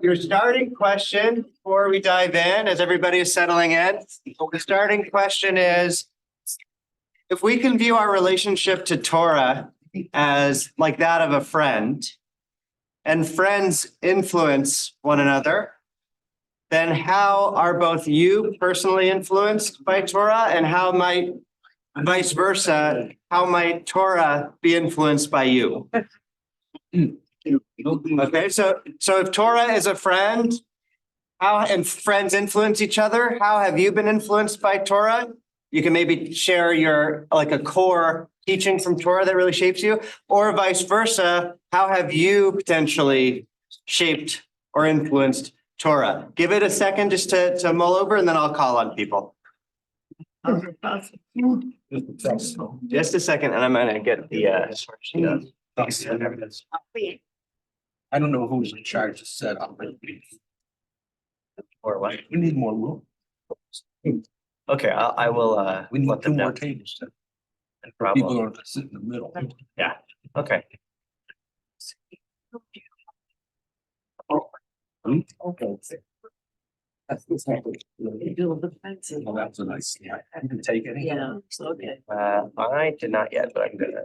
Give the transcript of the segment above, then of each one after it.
Your starting question before we dive in, as everybody is settling in, the starting question is, if we can view our relationship to Torah as like that of a friend, and friends influence one another, then how are both you personally influenced by Torah, and how might vice versa, how might Torah be influenced by you? Okay, so if Torah is a friend, how and friends influence each other, how have you been influenced by Torah? You can maybe share your like a core teaching from Torah that really shapes you, or vice versa, how have you potentially shaped or influenced Torah? Give it a second just to mull over, and then I'll call on people. Just a second, and I'm gonna get the source sheet up. I don't know who's in charge of set up. Or what? We need more room. Okay, I will We need let two them know. more tables. No People problem. don't sit in the middle. Yeah, okay. Okay. That's a nice, yeah, you can take it. Yeah, so okay. I did not yet, but I'm gonna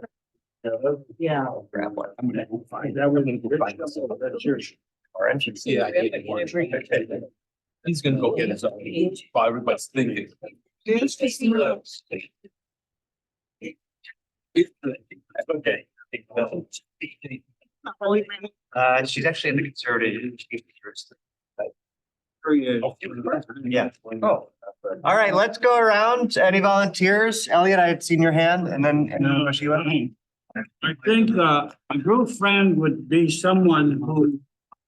Yeah. grab one. I'm gonna go find that. We're gonna go find this. That's yours. Orange. Yeah, I get it. Okay. He's gonna go get his own. While everybody's thinking. Okay. She's actually in the conservative. Yeah. Oh, all right, let's go around. Any volunteers? Elliot, I had seen your hand, and then Sheila. I think a true friend would be someone who,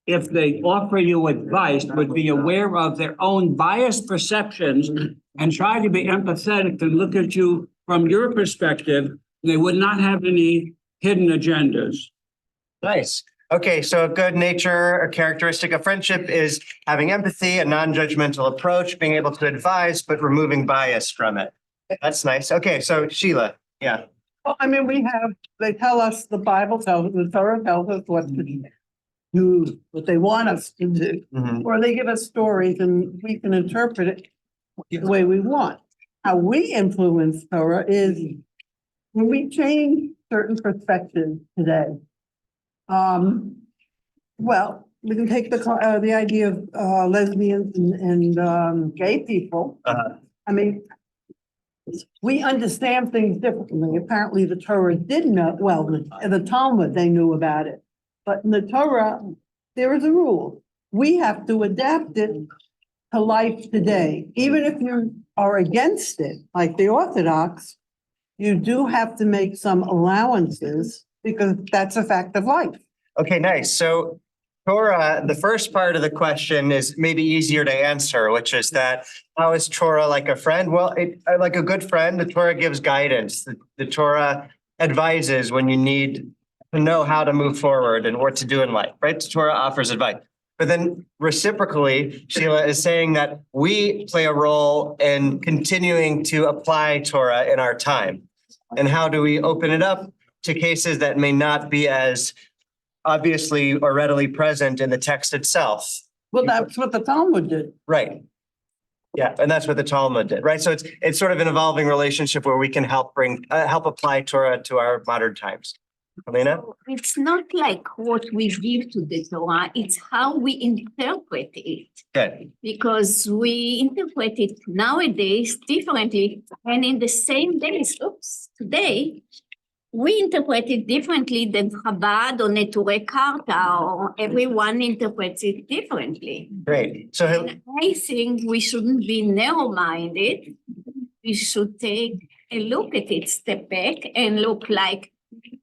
if they offer you advice, would be aware of their own biased perceptions and try to be empathetic and look at you from your perspective. They would not have any hidden agendas. Nice. Okay, so a good nature, a characteristic of friendship is having empathy, a non-judgmental approach, being able to advise, but removing bias from it. That's nice. Okay, so Sheila, yeah. Well, I mean, they tell us, the Torah tells us what to do, what they want us to do. Mhm. Or they give us stories and we can interpret it the way we want. How we influence Torah is when we change certain perspectives today. Well, we can take the idea of lesbians and gay people. I mean, we understand things differently. Apparently, the Torah did know, well, the Talmud, they knew about it. But in the Torah, there is a rule. We have to adapt it to life today. Even if you are against it, like the Orthodox, you do have to make some allowances because that's a fact of life. Okay, nice. So Torah, the first part of the question is maybe easier to answer, which is that how is Torah like a friend? Well, like a good friend, the Torah gives guidance. The Torah advises when you need to know how to move forward and what to do in life, right? The Torah offers advice. But then reciprocally, Sheila is saying that we play a role in continuing to apply Torah in our time. And how do we open it up to cases that may not be as obviously or readily present in the text itself? Well, that's what the Talmud did. Right. Yeah, and that's what the Talmud did, right? So it's sort of an evolving relationship where we can help apply Torah to our modern times. Elena? It's not like what we give to the Torah, it's how we interpret it. Good. Because we interpret it nowadays differently, and in the same days, today, we interpret it differently than Chabad or Neturei Karta, or everyone interprets it differently. Great. So And I think we shouldn't be narrow-minded. We should take a look at it, step back and look like,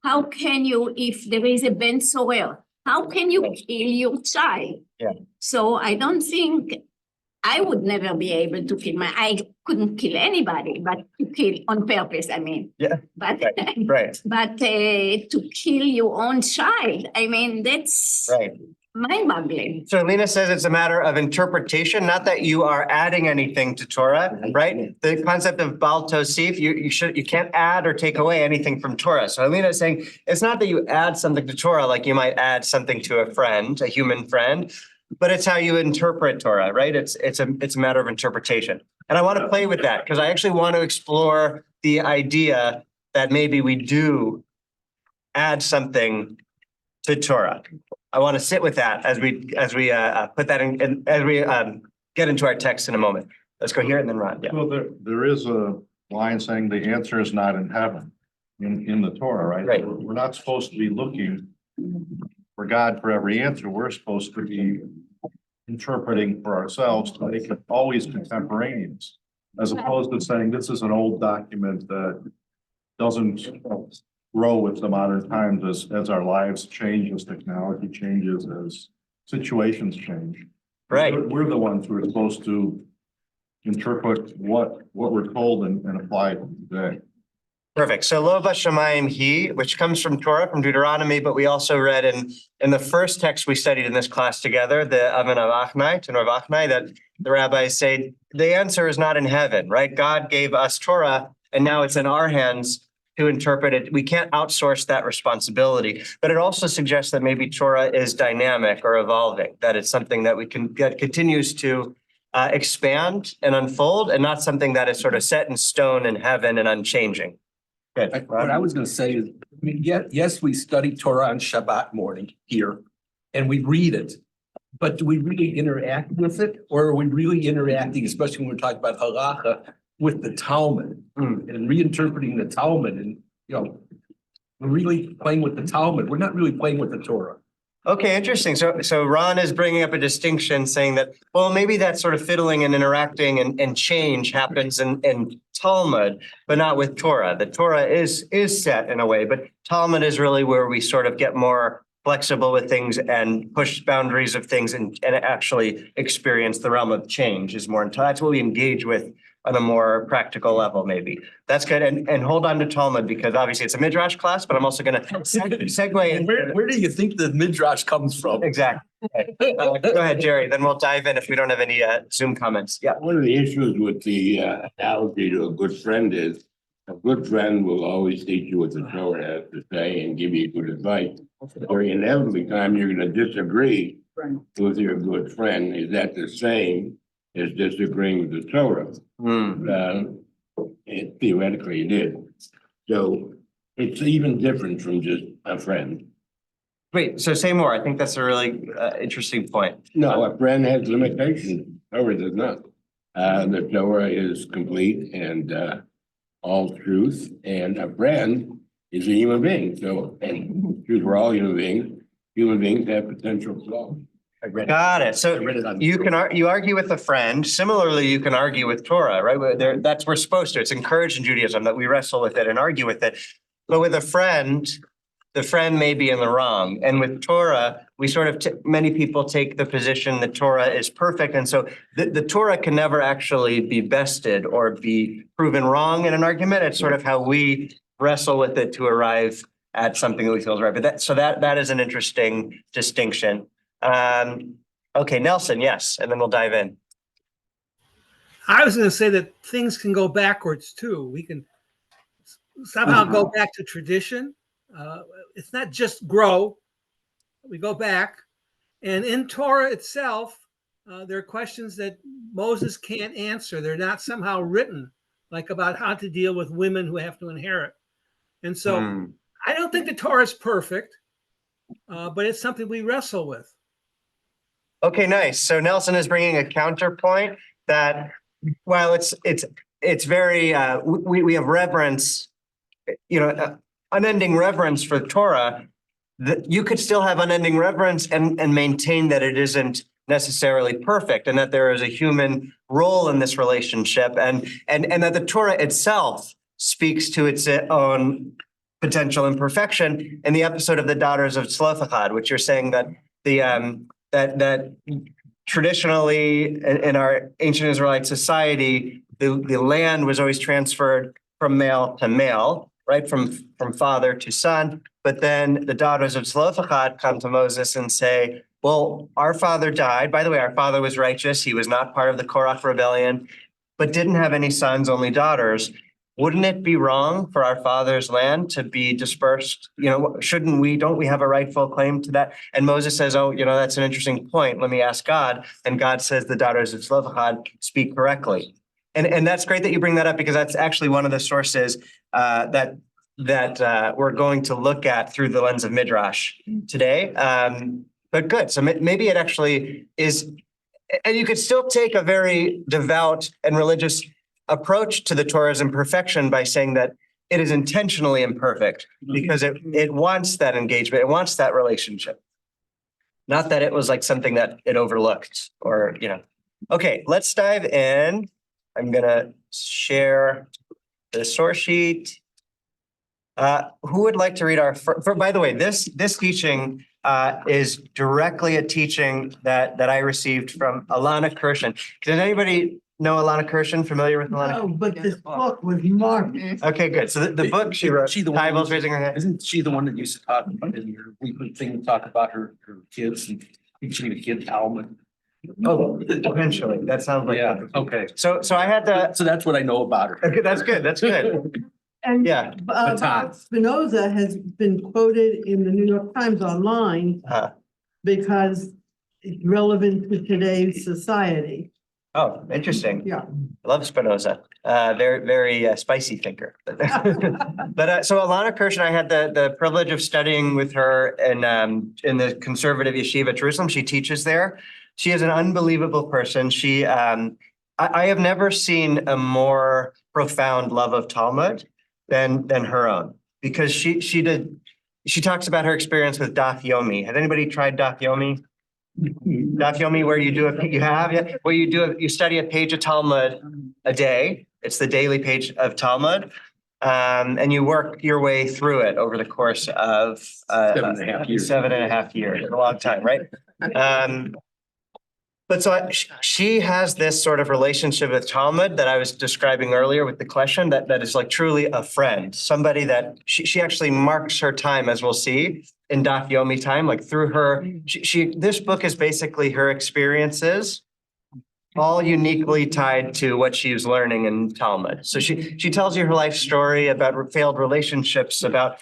how can you, if there is a Ben Sorer, how can you kill your child? Yeah. So I don't think I would never be able to kill I couldn't kill anybody, but to kill on purpose, I mean. Yeah. But, Right, but to kill your own child, I mean, that's right. mind-boggling. So Lena says it's a matter of interpretation, not that you are adding anything to Torah, right? The concept of Baal Tosif, you can't add or take away anything from Torah. So Lena is saying it's not that you add something to Torah like you might add something to a friend, a human friend, but it's how you interpret Torah, right? It's a matter of interpretation. And I want to play with that because I actually want to explore the idea that maybe we do add something to Torah. I want to sit with that as we put that in, as we get into our text in a moment. Let's go here and then Ron. Yeah. Well, there is a line saying the answer is not in heaven in the Torah, right? Right. We're not supposed to be looking for God for every answer. We're supposed to be interpreting for ourselves to make it always contemporaneous, as opposed to saying this is an old document that doesn't grow with the modern times as our lives change, as technology changes, as situations change. Right. We're the ones who are supposed to interpret what we're told and apply it today. Perfect. So Lo Bashamayim He, which comes from Torah, from Deuteronomy, but we also read in the first text we studied in this class together, the Aven Avachnai, Tenor Avachnai, that the rabbis say the answer is not in heaven, right? God gave us Torah, and now it's in our hands to interpret it. We can't outsource that responsibility, but it also suggests that maybe Torah is dynamic or evolving, that it's something that that continues to expand and unfold, and not something that is sort of set in stone in heaven and unchanging. Good. What I was gonna say is, I mean, yes, we study Torah on Shabbat morning here, and we read it. But do we really interact with it, or are we really interacting, especially when we're talking about halacha, with the Talmud and reinterpreting the Talmud, and we're really playing with the Talmud. We're not really playing with the Torah. Okay, interesting. So Ron is bringing up a distinction, saying that, well, maybe that sort of fiddling and interacting and change happens in Talmud, but not with Torah. The Torah is set in a way, but Talmud is really where we sort of get more flexible with things and push boundaries of things and actually experience the realm of change is more. That's what we engage with on a more practical level, maybe. That's good. And hold on to Talmud, because obviously it's a Midrash class, but I'm also going to segue. And where do you think the Midrash comes from? Exactly. Go ahead, Jerry. Then we'll dive in if we don't have any Zoom comments. Yeah. One of the issues with the analogy to a good friend is a good friend will always teach you what the Torah has to say and give you good advice. Or inevitably time you're going to disagree with your good friend. Is that the same as disagreeing with the Torah? Theoretically it is. So it's even different from just a friend. Wait, so say more. I think that's a really interesting point. No, a friend has limitations. Torah does not. The Torah is complete and all truth, and a friend is a human being. So, and truth, we're all human beings. Human beings have potential flaws. Got it. So you argue with a friend. Similarly, you can argue with Torah, right? That's we're supposed to. It's encouraged in Judaism that we wrestle with it and argue with it. But with a friend, the friend may be in the wrong. And with Torah, we sort of many people take the position that Torah is perfect, and so the Torah can never actually be bested or be proven wrong in an argument. It's sort of how we wrestle with it to arrive at something that we feel is right. But that is an interesting distinction. Okay, Nelson, yes, and then we'll dive in. I was going to say that things can go backwards too. We can somehow go back to tradition. It's not just grow. We go back. And in Torah itself, there are questions that Moses can't answer. They're not somehow written, like about how to deal with women who have to inherit. And so I don't think the Torah is perfect, but it's something we wrestle with. Okay, nice. So Nelson is bringing a counterpoint that while it's very we have reverence, unending reverence for Torah, that you could still have unending reverence and maintain that it isn't necessarily perfect, and that there is a human role in this relationship, and that the Torah itself speaks to its own potential imperfection. In the episode of the Daughters of Tzlofachad, which you're saying that the that traditionally in our ancient Israelite society, the land was always transferred from male to male, right? From father to son. But then the daughters of Zelophehad come to Moses and say, well, our father died. By the way, our father was righteous. He was not part of the Korach rebellion, but didn't have any sons, only daughters. Wouldn't it be wrong for our father's land to be dispersed? Don't we have a rightful claim to that? And Moses says, oh, that's an interesting point. Let me ask God. And God says the daughters of Zelophehad speak correctly. And that's great that you bring that up, because that's actually one of the sources that we're going to look at through the lens of Midrash today. But good. So maybe it actually is, and you could still take a very devout and religious approach to the Torah's imperfection by saying that it is intentionally imperfect because it wants that engagement, it wants that relationship. Not that it was like something that it overlooked or, Okay, let's dive in. I'm gonna share the source sheet. Who would like to read by the way, this teaching is directly a teaching that I received from Alana Kirshen. Does anybody know Alana Kirshen? Familiar with Alana? No, but this book was marvelous. Okay, good. So the book she wrote, She the one- Tybel's raising her hand. Isn't she the one that used to talk about in your weekly thing, talk about her kids and teaching the kid Talmud? Oh, eventually. That sounds like. Yeah, okay. So I had to, So that's what I know about her. okay, that's good. That's good. And Yeah. Baruch Spinoza has been quoted in the New York Times online because it's relevant to today's society. Oh, interesting. Yeah. I love Spinoza. Very spicy thinker. But so Alana Kirshen, I had the privilege of studying with her in the conservative yeshiva Jerusalem. She teaches there. She is an unbelievable person. She I have never seen a more profound love of Talmud than her own, because she talks about her experience with Daf Yomi. Has anybody tried Daf Yomi? Daf Yomi, where you study a page of Talmud a day. It's the daily page of Talmud. And you work your way through it over the course of 7.5 years. 7.5 years, a long time, right? But so she has this sort of relationship with Talmud that I was describing earlier with the question that is like truly a friend, somebody that she actually marks her time, as we'll see, in Daf Yomi time, like through her, this book is basically her experiences, all uniquely tied to what she's learning in Talmud. So she tells you her life story about failed relationships, about,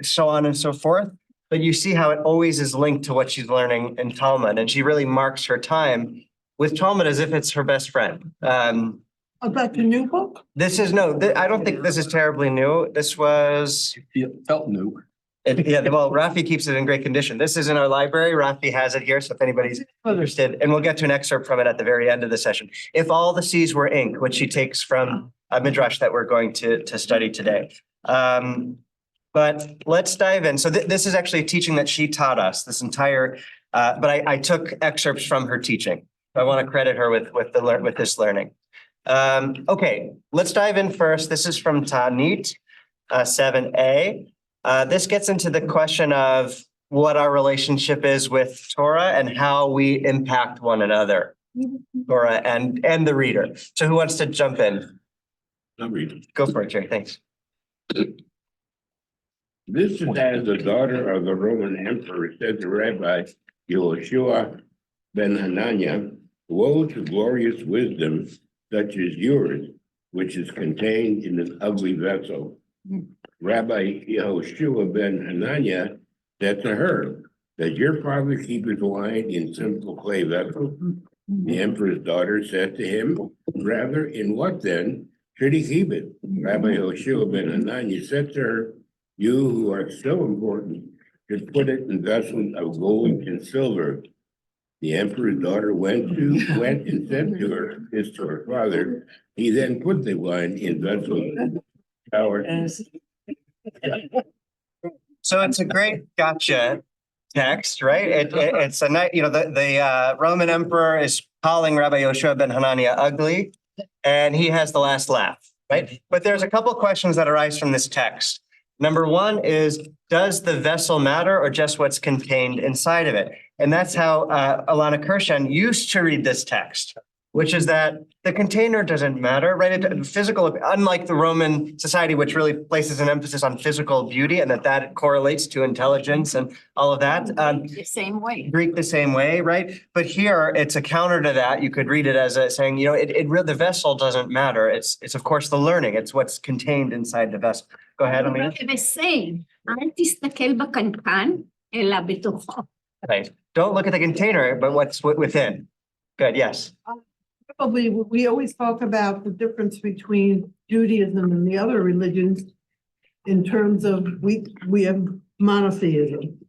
so on and so forth. But you see how it always is linked to what she's learning in Talmud. And she really marks her time with Talmud as if it's her best friend. About the new book? I don't think this is terribly new. This was. It felt new. Well, Rafi keeps it in great condition. This is in our library. Rafi has it here. So if anybody's interested, and we'll get to an excerpt from it at the very end of the session. If all the seas were ink, which she takes from a Midrash that we're going to study today. But let's dive in. So this is actually a teaching that she taught us, this entire, but I took excerpts from her teaching. I want to credit her with this learning. Okay, let's dive in first. This is from Ta'anit 7a. This gets into the question of what our relationship is with Torah and how we impact one another, Torah and the reader. So who wants to jump in? I'm reading. Go for it, Jerry. Thanks. This is as the daughter of the Roman emperor said to Rabbi Yehoshua ben Hananiah, woe to glorious wisdom such as yours, which is contained in an ugly vessel. Rabbi Yehoshua ben Hananiah said to her, does your father keep his wine in simple clay vessels? The emperor's daughter said to him, rather, in what then should he keep it? Rabbi Yehoshua ben Hananiah said to her, you who are so important should put it in vessels of gold and silver. The emperor's daughter went and said to her father. He then put the wine in vessels. So it's a great gotcha text, right? It's a nice, the Roman emperor is calling Rabbi Yehoshua ben Hananiah ugly, and he has the last laugh, right? But there's a couple questions that arise from this text. Number one is, does the vessel matter or just what's contained inside of it? And that's how Alana Kirshen used to read this text, which is that the container doesn't matter, right? Physical, unlike the Roman society, which really places an emphasis on physical beauty and that correlates to intelligence and all of that. The same way. Greek the same way, right? But here it's a counter to that. You could read it as saying, the vessel doesn't matter. It's of course the learning. It's what's contained inside the vessel. Go ahead, Amina. The same. אל תסתכל בקנקן, אלא בתוכו. Right. Don't look at the container, but what's within. Good, yes. Probably, we always talk about the difference between Judaism and the other religions in terms of we have monotheism.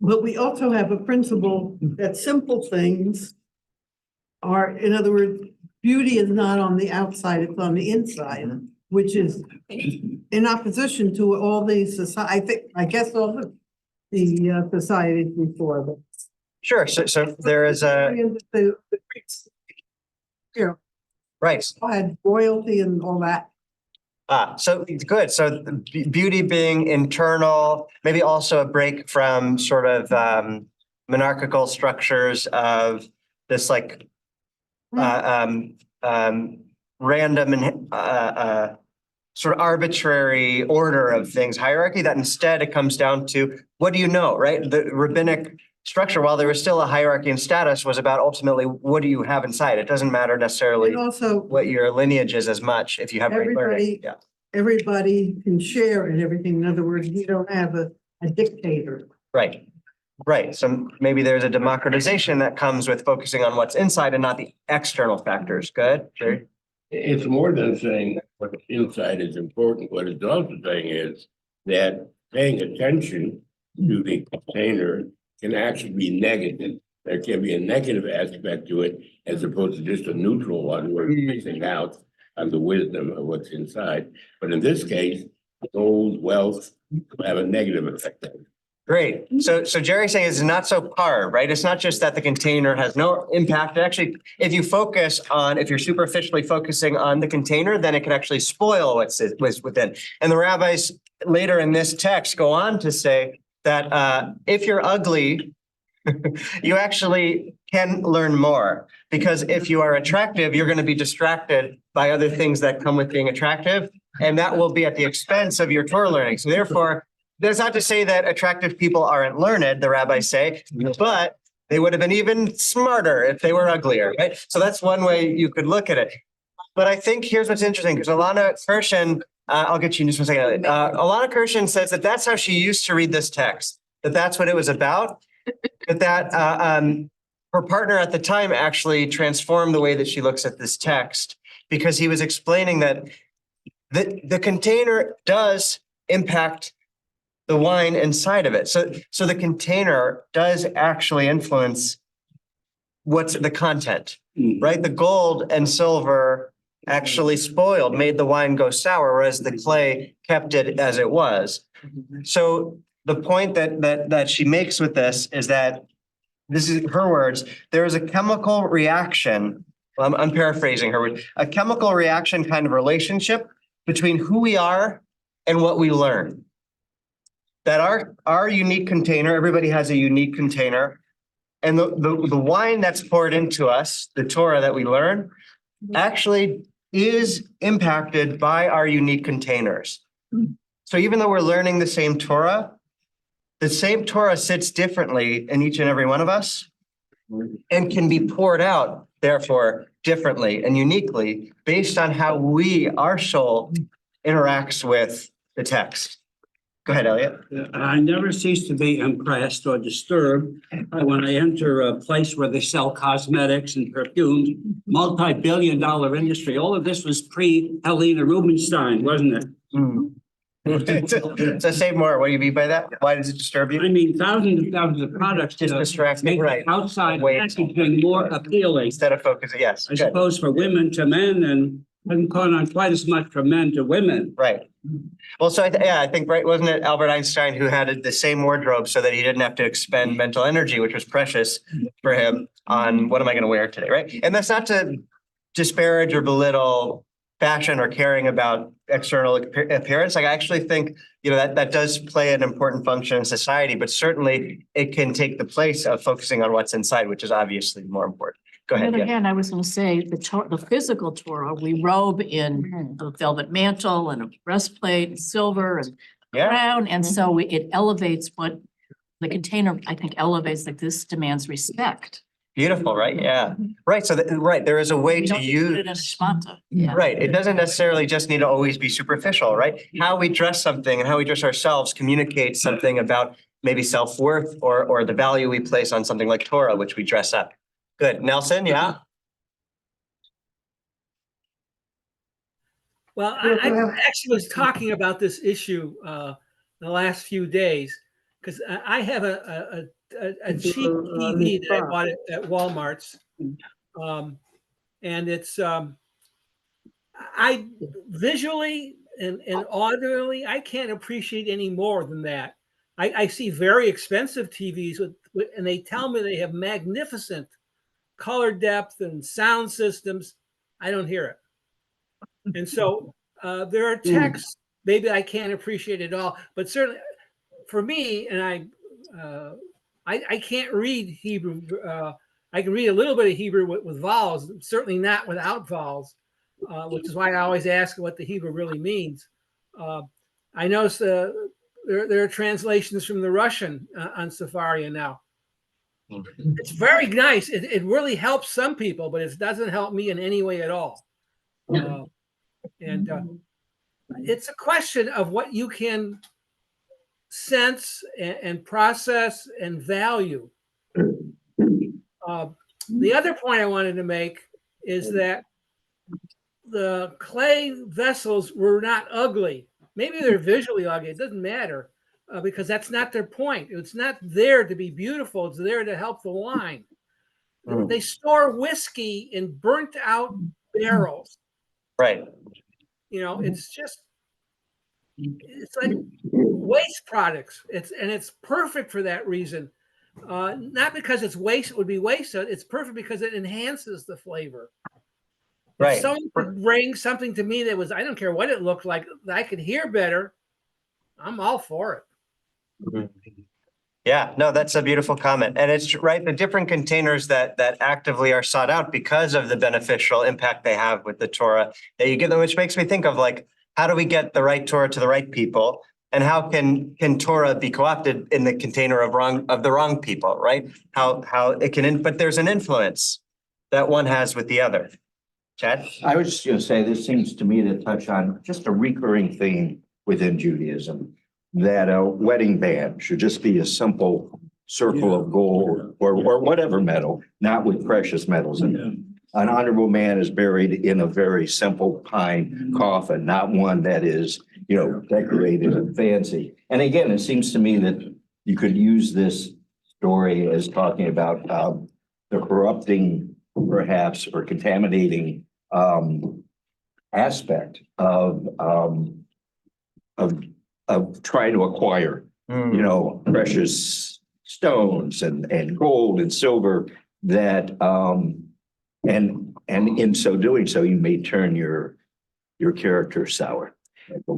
But we also have a principle that simple things are, in other words, beauty is not on the outside, it's on the inside, which is in opposition to all these I guess all the societies before them. Sure. So there is The Greeks, right. had royalty and all that. So good. So beauty being internal, maybe also a break from sort of monarchical structures of this like random and sort of arbitrary order of things, hierarchy, that instead it comes down to, what do you know, right? The rabbinic structure, while there was still a hierarchy and status, was about ultimately, what do you have inside? It doesn't matter necessarily And also, what your lineage is as much if you have great learning. Yeah. everybody can share in everything. In other words, you don't have a dictator. Right. Right. So maybe there's a democratization that comes with focusing on what's inside and not the external factors. Good. Jerry? It's more than saying what's inside is important. What it's also saying is that paying attention to the container can actually be negative. There can be a negative aspect to it as opposed to just a neutral one where you're missing out on the wisdom of what's inside. But in this case, gold, wealth have a negative effect on it. Great. So Jerry's saying it's not so par, right? It's not just that the container has no impact. Actually, if you're superficially focusing on the container, then it can actually spoil what's within. And the rabbis later in this text go on to say that if you're ugly, you actually can learn more, because if you are attractive, you're going to be distracted by other things that come with being attractive, and that will be at the expense of your Torah learning. So therefore, that's not to say that attractive people aren't learned, the rabbis say, but they would have been even smarter if they were uglier, right? So that's one way you could look at it. But I think here's what's interesting, because Alana Kirshen, I'll get you in just one second. Alana Kirshen says that that's how she used to read this text, that's what it was about, that her partner at the time actually transformed the way that she looks at this text, because he was explaining that the container does impact the wine inside of it. So the container does actually influence what's the content, right? The gold and silver actually made the wine go sour, whereas the clay kept it as it was. So the point that she makes with this is that, this is her words, there is a chemical reaction, well, I'm paraphrasing her word, a chemical reaction kind of relationship between who we are and what we learn. That our unique container, everybody has a unique container, and the wine that's poured into us, the Torah that we learn, actually is impacted by our unique containers. So even though we're learning the same Torah sits differently in each and every one of us and can be poured out, therefore, differently and uniquely based on how our soul interacts with the text. Go ahead, Elliot. I never cease to be impressed or disturbed when I enter a place where they sell cosmetics and perfumes, multi-billion-dollar industry. All of this was pre-Helena Rubinstein, wasn't it? So say more. What do you mean by that? Why does it disturb you? I mean, thousands and thousands of products Just to distracting, make right? the outside Wait. packaging more appealing. Instead of focusing, yes. I Good. suppose for women to men, and hasn't gone on quite as much for men to women. Right. Well, so I think, right, wasn't it Albert Einstein who had the same wardrobe so that he didn't have to expend mental energy, which was precious for him, on what am I going to wear today, right? And that's not to disparage or belittle fashion or caring about external appearance. Like I actually think, that does play an important function in society, but certainly it can take the place of focusing on what's inside, which is obviously more important. Go On the ahead. other Yeah. hand, I was going to say the physical Torah, we robe in a velvet mantle and a breastplate, and silver and Yeah. crown. And so it elevates what the container, I think, elevates, like this demands respect. Beautiful, right? Yeah. Right. So, there is a way We to don't just put it in a use. shmata. Yeah. Right. It doesn't necessarily just need to always be superficial, right? How we dress something and how we dress ourselves communicates something about maybe self-worth or the value we place on something like Torah, which we dress up. Good. Nelson, yeah? Well, I actually was talking about this issue the last few days because I have a cheap TV that I bought at Walmart's, and it's I visually and audibly I can't appreciate any more than that. I see very expensive TVs and they tell me they have magnificent color depth and sound systems. I don't hear it. And so there are texts maybe I can't appreciate at all, but certainly for me, and I can't read Hebrew. I can read a little bit of Hebrew with vowels, certainly not without vowels, which is why I always ask what the Hebrew really means. I notice there are translations from the Russian on Safaria now. It's very nice. It really helps some people, but it doesn't help me in any way at all. And it's a question of what you can sense and process and value. The other point I wanted to make is that the clay vessels were not ugly. Maybe they're visually ugly. It doesn't matter because that's not their point. It's not there to be beautiful. It's there to help the wine. They store whiskey in burnt out barrels. Right. It's like waste products. It's perfect for that reason. Not because it's waste, it would be wasted. It's perfect because it enhances the flavor. Right. If someone could bring something to me that was, I don't care what it looked like, that I could hear better, I'm all for it. Yeah, no, that's a beautiful comment. And it's right, the different containers that actively are sought out because of the beneficial impact they have with the Torah that you give them, which makes me think of like, how do we get the right Torah to the right people? And how can Torah be co-opted in the container of the wrong people, right? How it can, but there's an influence that one has with the other. Chad? I was just going to say, this seems to me to touch on just a recurring theme within Judaism, that a wedding band should just be a simple circle of gold or whatever metal, not with precious metals in it. An honorable man is buried in a very simple pine coffin, not one that is, decorated and fancy. And again, it seems to me that you could use this story as talking about the corrupting, perhaps, or contaminating aspect of trying to acquire, precious stones and gold and silver that, and in so doing so, you may turn your character sour.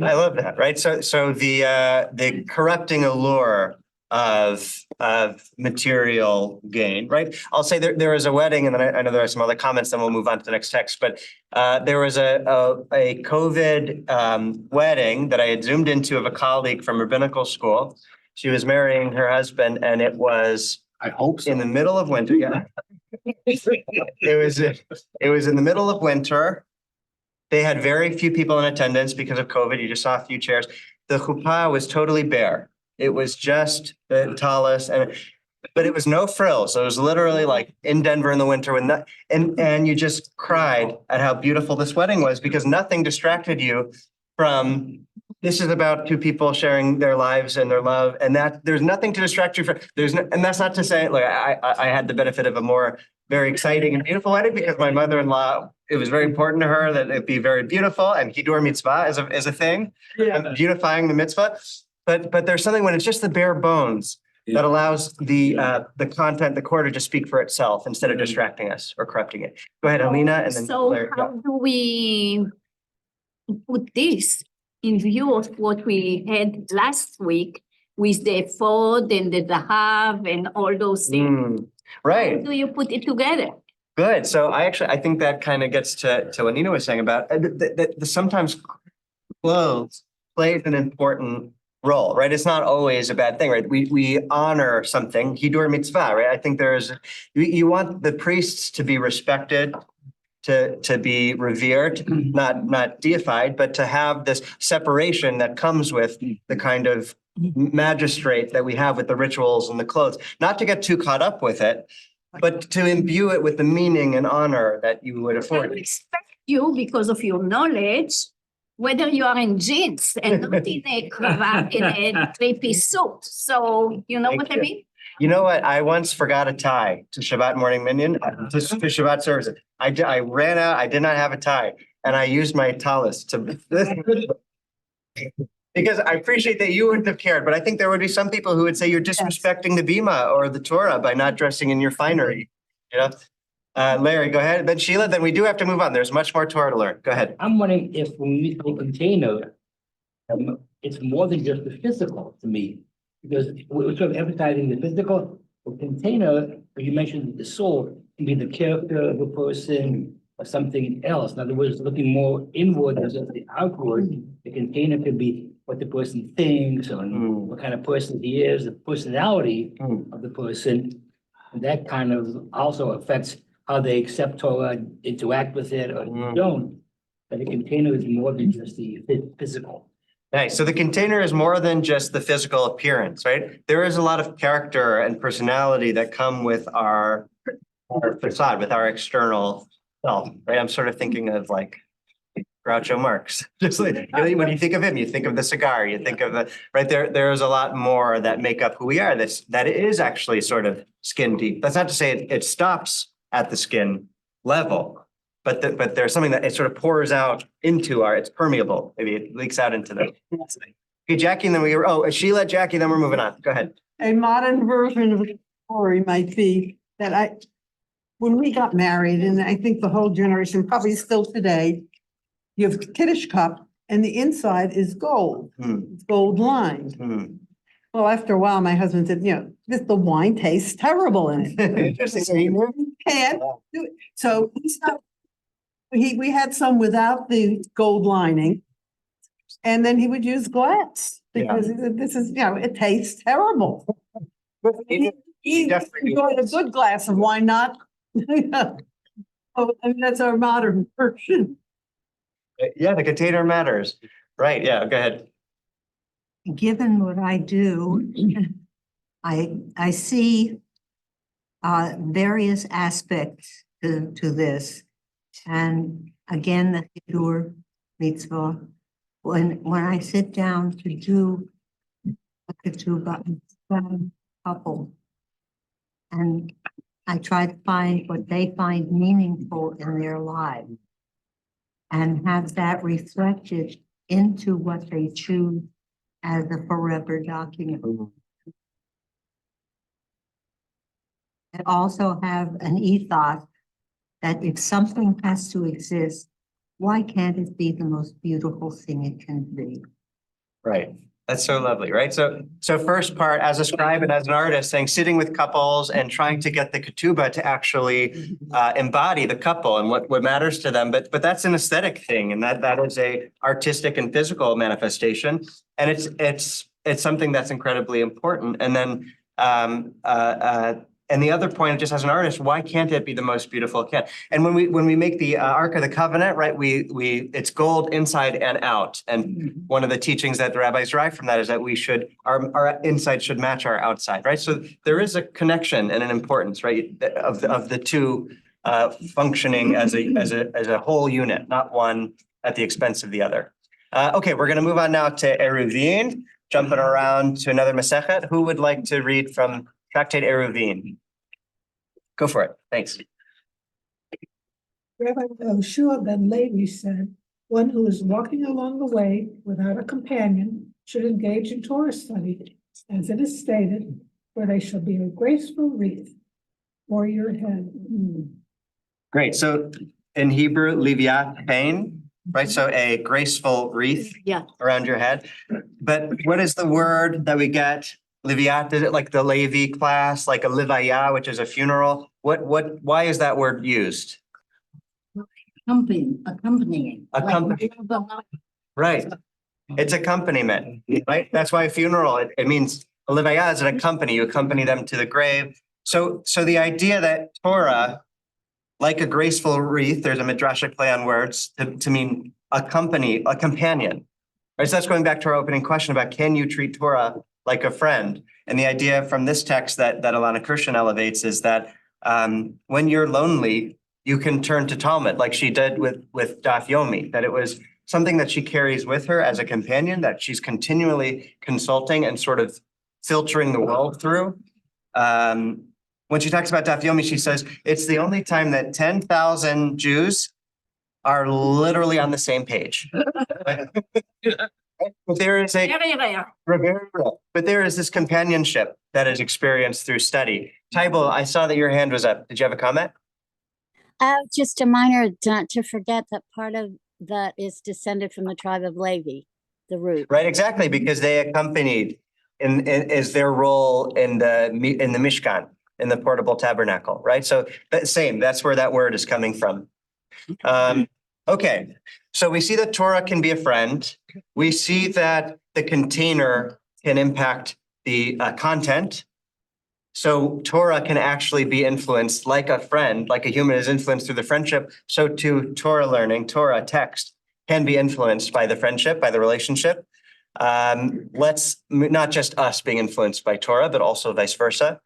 I love that, right? So the corrupting allure of material gain, right? I'll say there was a wedding, and then I know there are some other comments, then we'll move on to the next text, but there was a COVID wedding that I had zoomed into of a colleague from rabbinical school. She was marrying her husband, and it was, I hope so. in the middle of winter. Yeah. It was in the middle of winter. They had very few people in attendance because of COVID. You just saw a few chairs. The chuppah was totally bare. It was just the tallis, but it was no frills. So it was literally like in Denver in the winter and you just cried at how beautiful this wedding was because nothing distracted you from, this is about two people sharing their lives and their love, and that there's nothing to distract you from. And that's not to say, like, I had the benefit of a more very exciting and beautiful wedding because my mother-in-law, it was very important to her that it be very beautiful, and Hidur mitzvah is a thing, beautifying the mitzvah. But there's something when it's just the bare bones that allows the content, the core to just speak for itself instead of distracting us or corrupting it. Go ahead, Alina, and then So Claire. how do we put this in view of what we had last week with the ephod and the zahav and all those things. How Right. do you put it together? Good. So I think that kind of gets to what Nina was saying about that sometimes clothes plays an important role, right? It's not always a bad thing, right? We honor something, hidur mitzvah, right? I think you want the priests to be respected, to be revered, not deified, but to have this separation that comes with the kind of magistrate that we have with the rituals and the clothes, not to get too caught up with it, but to imbue it with the meaning and honor that you would I afford. respect you because of your knowledge, whether you are in jeans and not in a cravat, in a three-piece suit. So you know Thank what I you. mean? You know what? I once forgot a tie to Shabbat morning minyan, to Shabbat service. I ran out, I did not have a tie, and I used my talis to. Because I appreciate that you wouldn't have cared, but I think there would be some people who would say you're disrespecting the Bima or the Torah by not dressing in your finery, you know? Larry, go ahead. Then Sheila, then we do have to move on. There's much more Torah to learn. Go ahead. I'm wondering if when we meet the container, it's more than just the physical to me. Because we're sort of emphasizing the physical, the container, but you mentioned the soul, can be the character of a person or something else. In other words, looking more inward than just the outward. The container could be what the person thinks or what kind of person he is, the personality of the person. And that kind of also affects how they accept Torah, interact with it, or don't. But the container is more than just the physical. Nice. So the container is more than just the physical appearance, right? There is a lot of character and personality that come with our facade, with our external self, right? I'm sort of thinking of like Groucho Marx. Just like, you know, when you think of him, you think of the cigar, you think of the, right there, there's a lot more that make up who we are. That is actually sort of skin deep. That's not to say it stops at the skin level, but there's something that it sort of pours out into it's permeable. Maybe it leaks out into the. Okay, Jackie, and then Sheila, Jackie, then we're moving on. Go ahead. A modern version of the story might be that when we got married, and I think the whole generation, probably still today, you have Kiddush cup and the inside is gold. It's gold lined. Well, after a while, my husband said, the wine tastes terrible in it. Interesting. So you Can't do it. So we had some without the gold lining. And then he would use glass because this is, it tastes terrible. He enjoyed a good glass of wine, not. Oh, I mean, that's our modern version. Yeah, the container matters. Right. Yeah, go ahead. Given what I do, I see various aspects to this. And again, the hidur mitzvah. When I sit down to do a ketubah couple, and I try to find what they find meaningful in their lives and have that reflected into what they choose as a forever document. I also have an ethos that if something has to exist, why can't it be the most beautiful thing it can be? Right. That's so lovely, right? So first part, as a scribe and as an artist, saying sitting with couples and trying to get the ketubah to actually embody the couple and what matters to them. But that's an aesthetic thing, and that is a artistic and physical manifestation, and it's something that's incredibly important. And then and the other point, just as an artist, why can't it be the most beautiful it can? And when we make the Ark of the Covenant, right, it's gold inside and out. And one of the teachings that the rabbis derive from that is that our inside should match our outside, right? So there is a connection and an importance, right, of the two functioning as a whole unit, not one at the expense of the other. Okay, we're going to move on now to Eruvin, jumping around to another Masechet. Who would like to read from Tractate Eruvin? Go for it. Thanks. Rabbi Yoshua ben Levi said, one who is walking along the way without a companion should engage in Torah study, as it is stated, where they shall be a graceful wreath for your head. Great. So in Hebrew, Leviat Pain, right? So a graceful wreath Yeah. around your head. But what is the word that we get? Liviat, is it like the Levi class, like a livaya, which is a funeral? Why is that word used? Accompanying. Accompany- Right. It's accompaniment, right? That's why funeral, it means a livaya is an accompany, you accompany them to the grave. So the idea that Torah, like a graceful wreath, there's a midrashic play on words to mean accompany, a companion. Right, so that's going back to our opening question about can you treat Torah like a friend? And the idea from this text that Alana Kirshen elevates is that when you're lonely, you can turn to Talmud like she did with Daf Yomi, that it was something that she carries with her as a companion that she's continually consulting and sort of filtering the world through. When she talks about Daf Yomi, she says it's the only time that 10,000 Jews are literally on the same page. But there is Very rare. but there is this companionship that is experienced through study. Tybal, I saw that your hand was up. Did you have a comment? Just a minor, not to forget that part of that is descended from the tribe of Levi, the root. Right, exactly, because they accompanied in is their role in the Mishkan, in the portable tabernacle, right? So that's where that word is coming from. Okay, so we see that Torah can be a friend. We see that the container can impact the content. So Torah can actually be influenced like a friend, like a human is influenced through the friendship. So too, Torah learning, Torah text can be influenced by the friendship, by the relationship. Let's not just us being influenced by Torah, but also vice versa.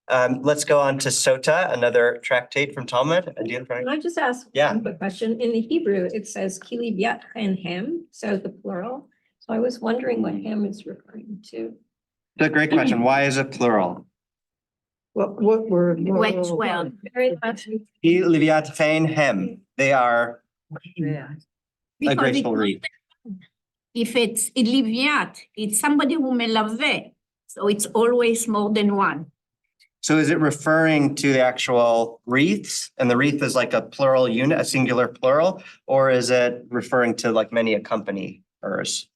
Let's go on to Sota, another tractate from Talmud. Can I just ask Yeah. one quick question? In the Hebrew, it says kili biat and hem, so the plural. So I was wondering what hem is referring to. That's a great question. Why is it plural? What word? Which word? Very much. Liviat fein hem. They are a Because graceful it's wreath. If it's Liviat, it's somebody who melaveh. So it's always more than one. So is it referring to the actual wreaths and the wreath is like a plural unit, a singular plural, or is it referring to like many accompaniers?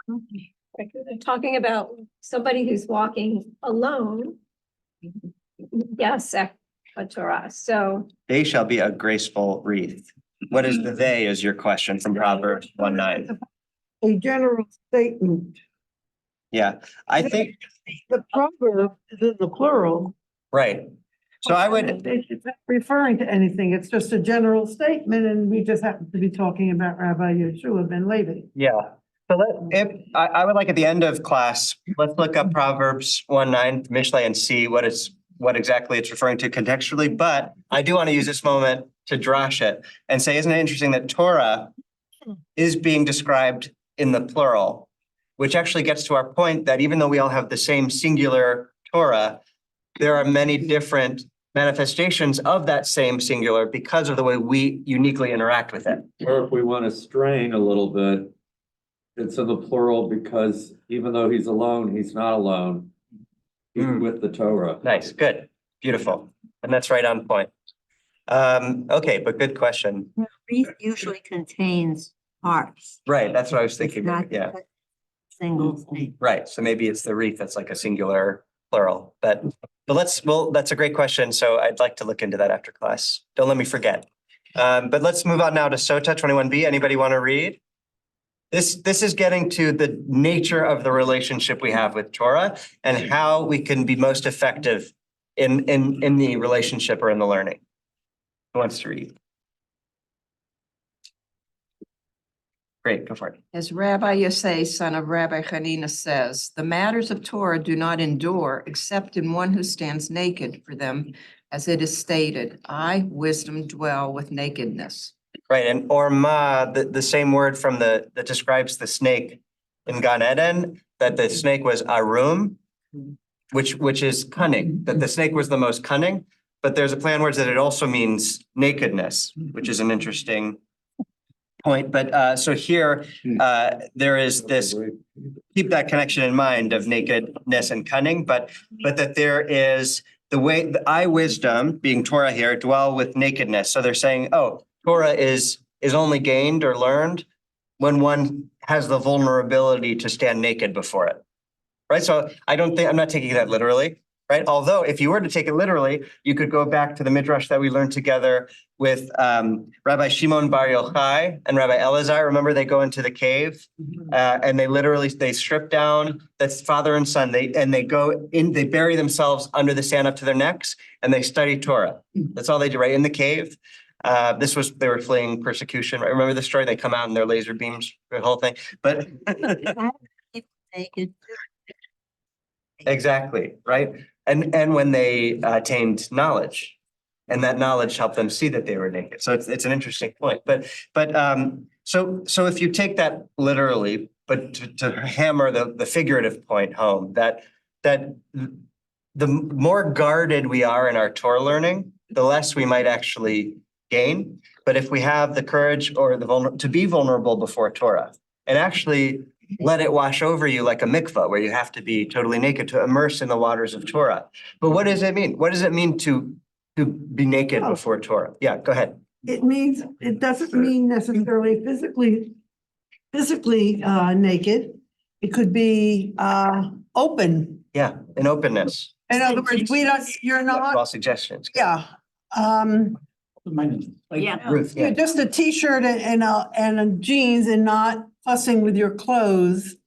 They're talking about somebody who's walking alone. Yes, Torah. So They shall be a graceful wreath. What is the they is your question from Proverbs 1:9. A general statement. Yeah, I think, The proverb is in the plural. right. So I would, It's not referring to anything. It's just a general statement and we just happen to be talking about Rabbi Yeshua ben Levi. yeah. So I would like at the end of class, let's look up Proverbs 1:9 Mishlei and see what exactly it's referring to contextually. But I do want to use this moment to drash it and say, isn't it interesting that Torah is being described in the plural, which actually gets to our point that even though we all have the same singular Torah, there are many different manifestations of that same singular because of the way we uniquely interact with it. Or if we want to strain a little bit, it's in the plural because even though he's alone, he's not alone. He's with the Torah. Nice, good, beautiful. And that's right on point. Okay, but good question. Wreath usually contains parts. Right, that's what I was It's thinking. not Yeah, a single thing. right. So maybe it's the wreath that's like a singular plural, but that's a great question. So I'd like to look into that after class. Don't let me forget. But let's move on now to Sota 21b. Anybody want to read? This is getting to the nature of the relationship we have with Torah and how we can be most effective in the relationship or in the learning. Who wants to read? Great, go for it. As Rabbi Yosei, son of Rabbi Hanina says, the matters of Torah do not endure except in one who stands naked for them, as it is stated, I, wisdom, dwell with nakedness. Right, and orma, the same word from that describes the snake in Gan Eden, that the snake was arum, which is cunning, that the snake was the most cunning, but there's a play on words that it also means nakedness, which is an interesting point. But so here, there is this, keep that connection in mind of nakedness and cunning, but that there is the way, the I wisdom, being Torah here, dwell with nakedness. So they're saying, oh, Torah is is only gained or learned when one has the vulnerability to stand naked before it. Right? So I'm not taking that literally, right? Although if you were to take it literally, you could go back to the Midrash that we learned together with Rabbi Shimon Bar Yochai and Rabbi Elazar. Remember, they go into the cave and they strip down, that's father and son. They go in, they bury themselves under the sand up to their necks and they study Torah. That's all they do, right? In the cave. They were fleeing persecution. Right? Remember the story? They come out in their laser beams, the whole thing. But exactly, right? And when they attained knowledge, and that knowledge helped them see that they were naked. So it's an interesting point. So if you take that literally, but to hammer the figurative point home, that the more guarded we are in our Torah learning, the less we might actually gain. But if we have the courage or to be vulnerable before Torah and actually let it wash over you like a mikvah, where you have to be totally naked, to immerse in the waters of Torah. But what does it mean? What does it mean to be naked before Torah? Yeah, go ahead. It doesn't mean necessarily physically naked. It could be open. Yeah, an openness. In other words, you're not. All suggestions. Yeah. Ruth, Yeah, just a t-shirt and jeans and not fussing with your clothes.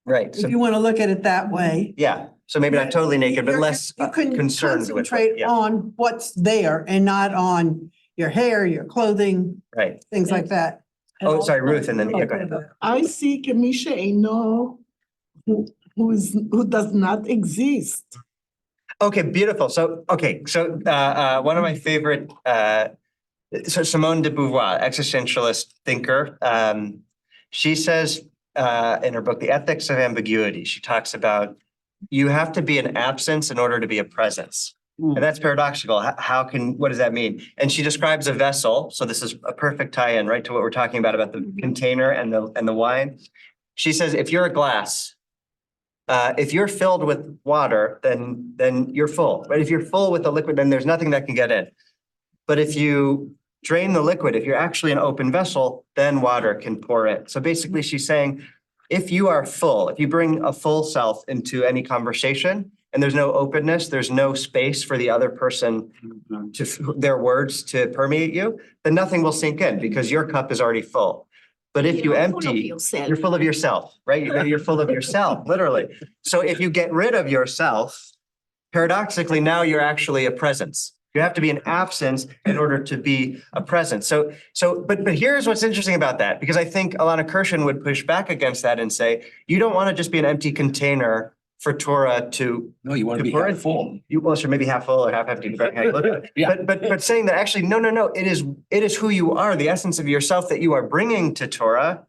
Right. If you want to look at it that way. Yeah. So maybe not totally naked, but less concerned with. Concentrate on what's there and not on your hair, your clothing. Right. Things like that. Oh, sorry, Ruth, and then go ahead. I see Kamisha Eno who does not exist. Okay, beautiful. So one of my favorite, so Simone de Beauvoir, existentialist thinker, she says in her book, The Ethics of Ambiguity, she talks about you have to be an absence in order to be a presence. And that's paradoxical. What does that mean? And she describes a vessel. So this is a perfect tie-in, right, to what we're talking about the container and the wine. She says, if you're a glass, if you're filled with water, then you're full. Right? If you're full with the liquid, then there's nothing that can get in. But if you drain the liquid, if you're actually an open vessel, then water can pour in. So basically she's saying, if you are full, if you bring a full self into any conversation and there's no openness, there's no space for the other person their words to permeate you, then nothing will sink in because your cup is already full. But if you empty, you're full of yourself, right? You're full of yourself, literally. So if you get rid of yourself, paradoxically, now you're actually a presence. You have to be an absence in order to be a presence. But here's what's interesting about that, because I think Alana Kirshen would push back against that and say, you don't want to just be an empty container for Torah to. No, you want to be half full. Sure, maybe half full or half empty, depending how you look at it. Yeah. But saying that actually, no, it is who you are, the essence of yourself that you are bringing to Torah,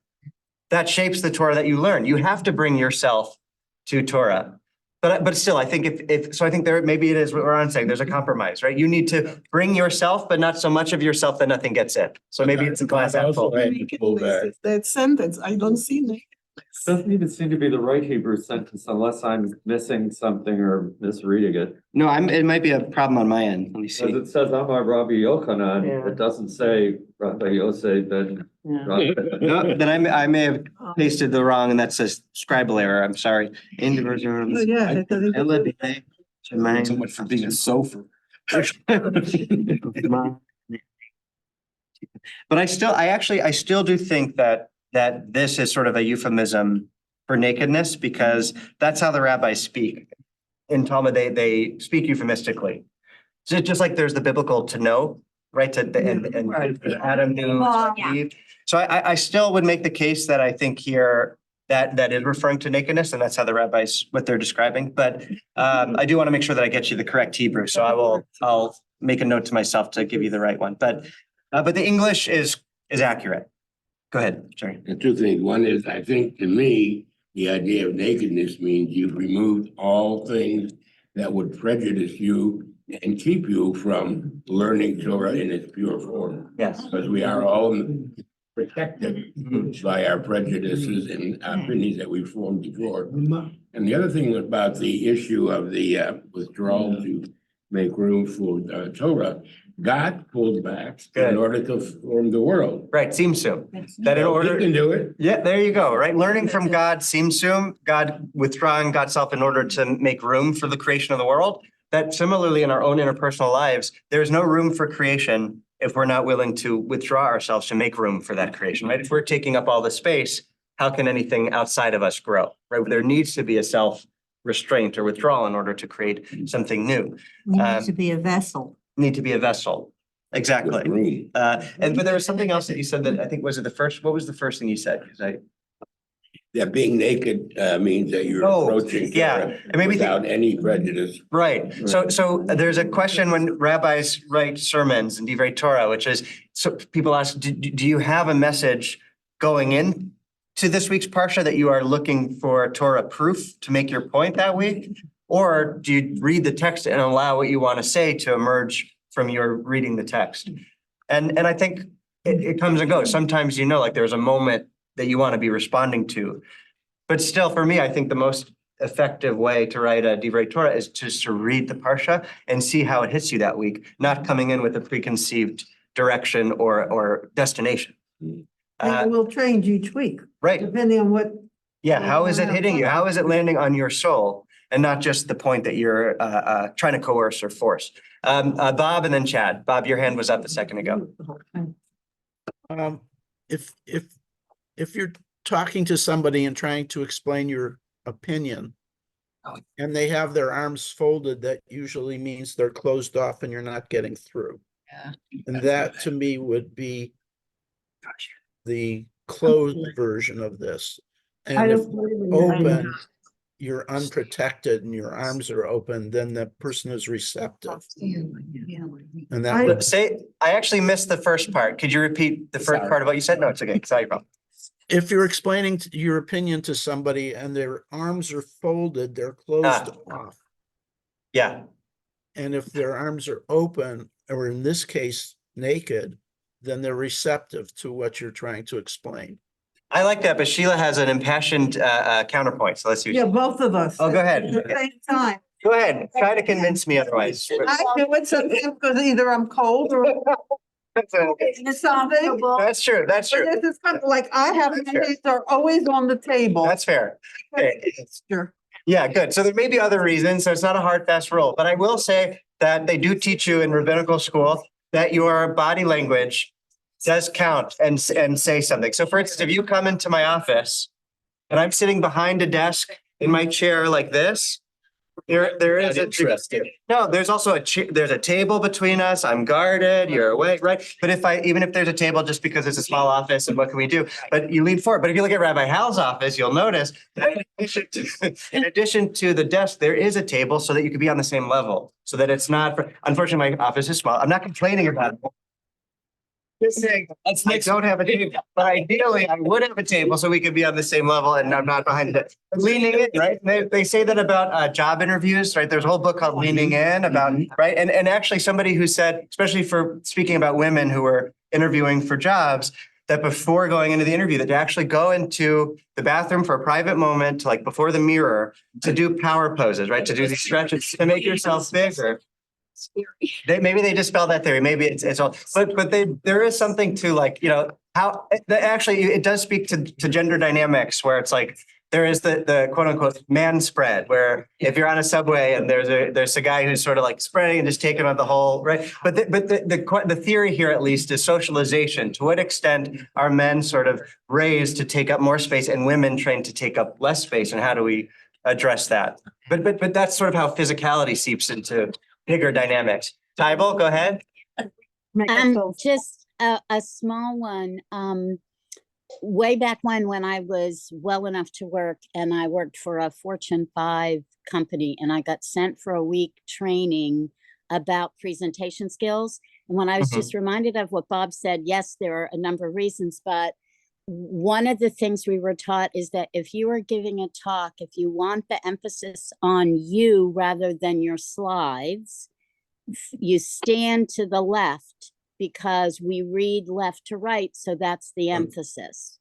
that shapes the Torah that you learn. You have to bring yourself to Torah. But still, I think I think there, maybe it is what Ron's saying, there's a compromise, right? You need to bring yourself, but not so much of yourself that nothing gets in. So maybe it's a glass half full. That sentence, I don't see naked. Doesn't even seem to be the right Hebrew sentence unless I'm missing something or misreading it. No, it might be a problem on my end. Let me see. Because it says Amar Rabbi Yochanan, Yeah. it doesn't say Rabbi Yosef ben. No, then I may have pasted the wrong, and that's a scribal error. I'm sorry. Oh, yeah. So much for being a sofa. But I still do think that this is sort of a euphemism for nakedness, because that's how the rabbis speak. In Talmud, they speak euphemistically. So just like there's the biblical to know, right? And Adam knew Eve. So I still would make the case that I think here that is referring to nakedness, and that's how the rabbis, what they're describing. But I do want to make sure that I get you the correct Hebrew. So I'll make a note to myself to give you the right one. But the English is accurate. Go ahead, sorry. Two things. One is, I think to me, the idea of nakedness means you've removed all things that would prejudice you and keep you from learning Torah in its pure form. Yes. Because we are all protected by our prejudices and opinions that we formed before. And the other thing about the issue of the withdrawal to make room for Torah God pulled back Good. in order to form the world. Right, simsum. That in So he order. can do it. Yeah, there you go, right? Learning from God, simsum, God withdrawing God's self in order to make room for the creation of the world. That similarly in our own interpersonal lives, there's no room for creation if we're not willing to withdraw ourselves to make room for that creation, right? If we're taking up all the space, how can anything outside of us grow, right? There needs to be a self-restraint or withdrawal in order to create something new. We need to be a vessel. Need to be a vessel. Exactly. But there was something else that you said that I think, was it the first, what was the first thing you said? Because That being naked means that you're approaching Torah without any prejudice. Right. So there's a question when rabbis write sermons and divrei Torah, which is, so people ask, do you have a message going in to this week's parsha that you are looking for Torah proof to make your point that week? Or do you read the text and allow what you want to say to emerge from your reading the text? And I think it comes and goes. Sometimes, like there's a moment that you want to be responding to. But still, for me, I think the most effective way to write a divrei Torah is just to read the parsha and see how it hits you that week, not coming in with a preconceived direction or destination. And it will change each week. Right. Depending on what. Yeah, how is it hitting you? How is it landing on your soul? And not just the point that you're trying to coerce or force. Bob and then Chad. Bob, your hand was up a second ago. If you're talking to somebody and trying to explain your opinion and they have their arms folded, that usually means they're closed off and you're not getting through. Yeah. And that to me would be the closed version of this. And if open, you're unprotected and your arms are open, then the person is receptive. And that would I actually missed the first part. Could you repeat the first part of what you said? No, it's okay. It's not your problem. if you're explaining your opinion to somebody and their arms are folded, they're closed off. Yeah. And if their arms are open, or in this case, naked, then they're receptive to what you're trying to explain. I like that, but Sheila has an impassioned counterpoint. So let's see. Yeah, both of us. Oh, go ahead. At the same time. Go ahead. Try to convince me otherwise. I do it sometimes because either I'm cold or it's something. That's true. That's true. But this is kind of like I have mandates are always on the table. That's fair. Okay. Sure. Yeah, good. So there may be other reasons. So it's not a hard, fast rule. But I will say that they do teach you in rabbinical school that your body language does count and say something. So for instance, if you come into my office and I'm sitting behind a desk in my chair like this, there is there's also there's a table between us. I'm guarded, you're awake, right? But even if there's a table, just because it's a small office and what can we do? But you lean forward. But if you look at Rabbi Hal's office, you'll notice that in addition to the desk, there is a table so that you can be on the same level. So that it's not, unfortunately, my office is small. I'm not complaining about it. Just saying, I don't have a table, but ideally I would have a table so we could be on the same level and I'm not behind it. Leaning in, right? They say that about job interviews, right? There's a whole book called Leaning In about, right? And actually somebody who said, especially for speaking about women who were interviewing for jobs, that before going into the interview, that to actually go into the bathroom for a private moment, like before the mirror, to do power poses, right? To do these stretches to make yourself bigger. Maybe they dispel that theory. Maybe it's all, but there is something to like, how actually it does speak to gender dynamics where it's like there is the quote unquote man spread where if you're on a subway and there's a guy who's sort of like spreading and just taking on the whole, right? But the theory here at least is socialization. To what extent are men sort of raised to take up more space and women trained to take up less space, and how do we address that? But that's sort of how physicality seeps into bigger dynamics. Tybal, go ahead. Just a small one. Way back when I was well enough to work and I worked for a Fortune 5 company and I got sent for a week training about presentation skills. And when I was just reminded of what Bob said, yes, there are a number of reasons, but one of the things we were taught is that if you are giving a talk, if you want the emphasis on you rather than your slides, you stand to the left because we read left to right. So that's the emphasis.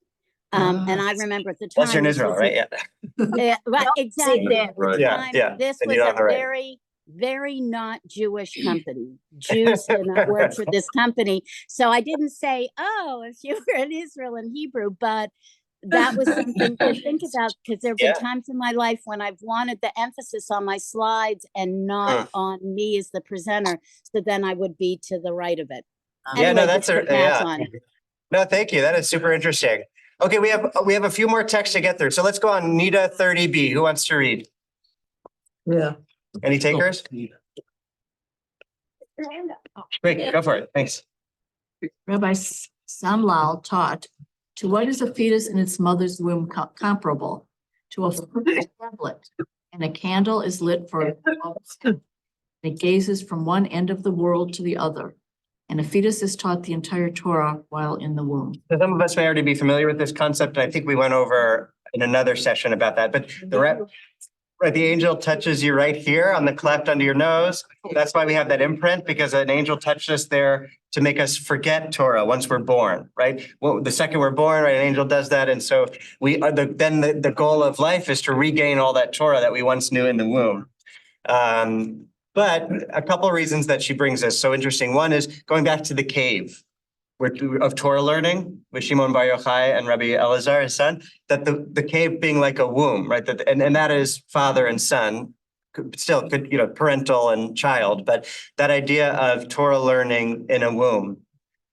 And I remember at the time. Western Israel, right? Yeah. Right, exactly. Right. Yeah. This was a very very not Jewish company. Jews do not work for this company. So I didn't say, oh, if you were in Israel in Hebrew, but that was something to think about, because there have been times in my life when I've wanted the emphasis on my slides and not on me as the presenter. So then I would be to the right of it. Yeah, Anyway, no, that's just a, to pass yeah. on. No, thank you. That is super interesting. Okay, we have a few more texts to get through. So let's go on Nita 30B. Who wants to read? Yeah. Any takers? Great, go for it. Thanks. Rabbi Samlal taught, to what is a fetus in its mother's womb comparable? To a tablet, and a candle is lit for it gazes from one end of the world to the other. And a fetus is taught the entire Torah while in the womb. So some of us may already be familiar with this concept. I think we went over in another session about that, but the angel touches you right here on the cleft under your nose. That's why we have that imprint, because an angel touched us there to make us forget Torah once we're born, right? Well, the second we're born, right, an angel does that. And so the goal of life is to regain all that Torah that we once knew in the womb. But a couple of reasons that she brings us so interesting. One is going back to the cave of Torah learning with Shimon Bar Yochai and Rabbi Elazar, his son, that the cave being like a womb, right? And that is father and son, still could, parental and child, but that idea of Torah learning in a womb.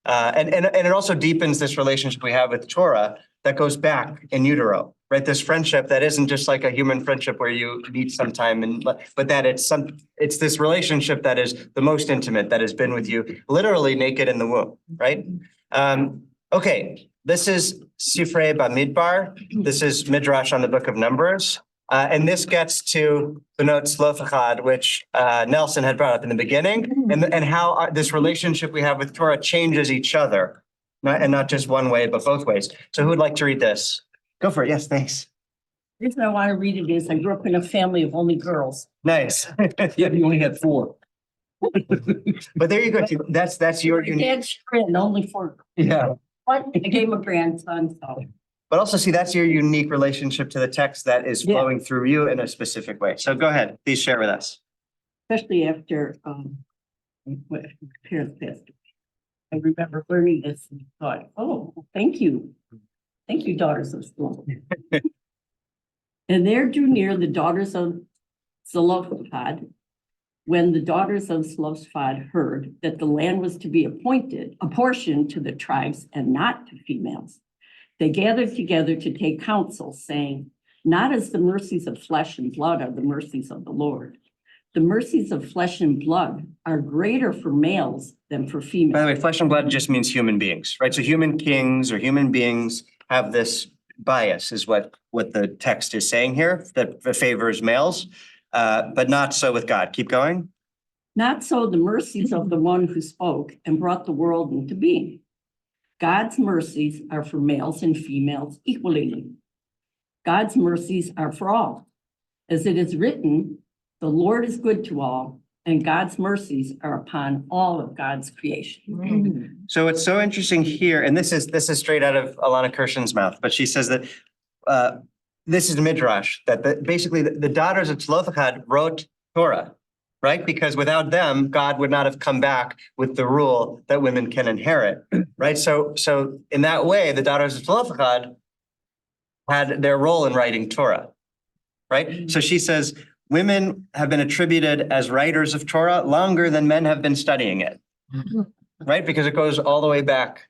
And it also deepens this relationship we have with Torah that goes back in utero, right? This friendship that isn't just like a human friendship where you meet sometime, but that it's this relationship that is the most intimate, that has been with you literally naked in the womb, right? Okay, this is Sifrei Bamidbar. This is Midrash on the Book of Numbers. And this gets to the note Slofachad, which Nelson had brought up in the beginning, and how this relationship we have with Torah changes each other, and not just one way, but both ways. So who would like to read this? Go for it. Yes, thanks. The reason I want to read it is I grew up in a family of only girls. Nice. Yeah, you only had 4. But there you go. That's your My unique. dad's friend, only 4. Yeah. But I gave him a grandson, so. But also see, that's your unique relationship to the text that is flowing through you in a specific way. So go ahead, please share with us. Especially after my parents passed away. I remember learning this and thought, oh, thank you. Thank you, daughters of Zelophehad. And there drew near the daughters of Zelophehad, when the daughters of Zelophehad heard that the land was to be apportioned to the tribes and not to females. They gathered together to take counsel, saying, not as the mercies of flesh and blood are the mercies of the Lord. The mercies of flesh and blood are greater for males than for females. By the way, flesh and blood just means human beings, right? So human kings or human beings have this bias, is what the text is saying here, that favors males, but not so with God. Keep going. Not so the mercies of the one who spoke and brought the world into being. God's mercies are for males and females equally. God's mercies are for all. As it is written, the Lord is good to all, and God's mercies are upon all of God's creation. So it's so interesting here, and this is straight out of Alana Kirshen's mouth, but she says that this is Midrash, that basically the daughters of Zelophehad wrote Torah, right? Because without them, God would not have come back with the rule that women can inherit, right? So in that way, the daughters of Zelophehad had their role in writing Torah, right? So she says, women have been attributed as writers of Torah longer than men have been studying it, right? Because it goes all the way back.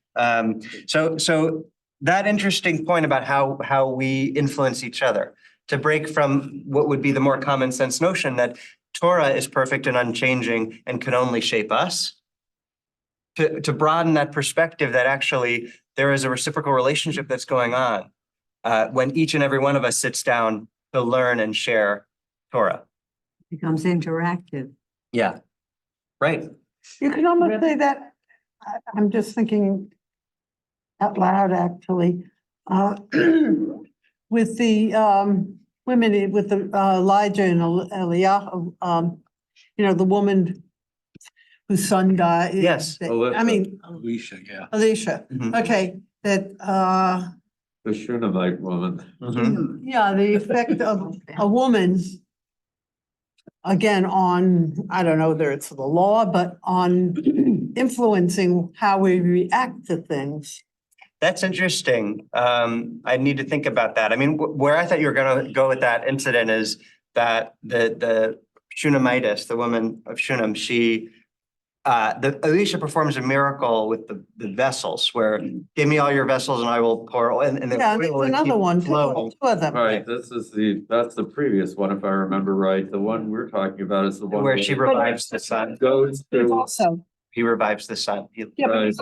So that interesting point about how we influence each other, to break from what would be the more common sense notion that Torah is perfect and unchanging and can only shape us, to broaden that perspective that actually there is a reciprocal relationship that's going on when each and every one of us sits down to learn and share Torah. Becomes interactive. Yeah, right. You can almost say that, I'm just thinking out loud, actually, with the women, with the Elijah and Eliyahu, the woman whose son died. Yes. Alicia, yeah. Alicia, okay, that, The Shunammite woman. yeah, the effect of a woman again, on, I don't know whether it's the law, but on influencing how we react to things. That's interesting. I need to think about that. I mean, where I thought you were gonna go with that incident is that the Shunammitess, the woman of Shunem, she Elisha performs a miracle with the vessels where give me all your vessels and I will pour oil, and the Yeah, oil there's will another keep one, flowing. two of them. Right, that's the previous one, if I remember right. The one we're talking about is the one. Where she revives the son. Goes to. Also, He revives the son. yeah, but Right.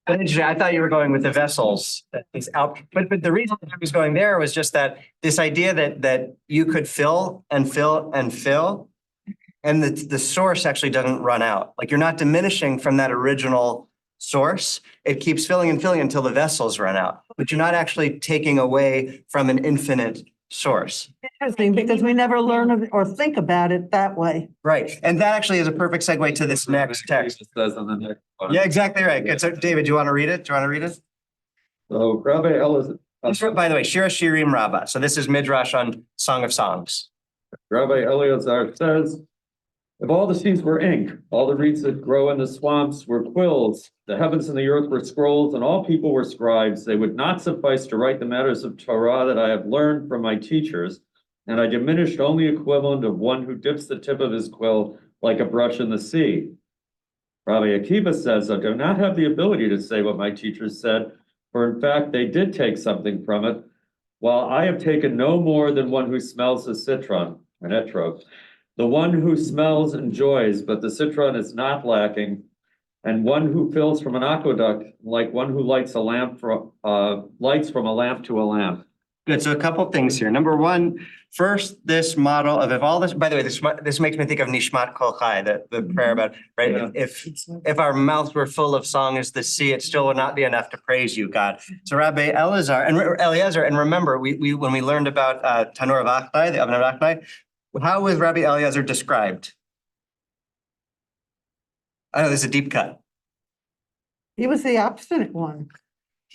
But interesting, I thought you were going with the vessels that he's out, but the reason I was going there was just that this idea that you could fill and fill and fill. And the source actually doesn't run out. Like you're not diminishing from that original source. It keeps filling and filling until the vessels run out, but you're not actually taking away from an infinite source. interesting, because we never learn of or think about it that way. Right, and that actually is a perfect segue to this next text. It says on the next one. Yeah, exactly right. Good. So David, do you want to read it? Do you want to read it? So Rabbi Elazar. By the way, Shira Shirim Rabbah. So this is Midrash on Song of Songs. Rabbi Eleazar says, if all the seas were ink, all the reeds that grow in the swamps were quills, the heavens and the earth were scrolls, and all people were scribes, they would not suffice to write the matters of Torah that I have learned from my teachers, and I diminished only equivalent of one who dips the tip of his quill like a brush in the sea. Rabbi Akiva says, I do not have the ability to say what my teachers said, for in fact, they did take something from it, while I have taken no more than one who smells the citron, an etrog. The one who smells enjoys, but the citron is not lacking, and one who fills from an aqueduct, like one who lights from a lamp to a lamp. Good. So a couple of things here. Number one, first, this model of if all this, by the way, this makes me think of Nishmat Kol Chai, the prayer about, right? Yeah. If our mouths were full of song as the sea, it still would not be enough to praise you, God. So Rabbi Elazar and remember, we when we learned about Tanur of Achdai, the oven of Achdai, how was Rabbi Eliezer described? I know this is a deep cut. He was the obstinate one.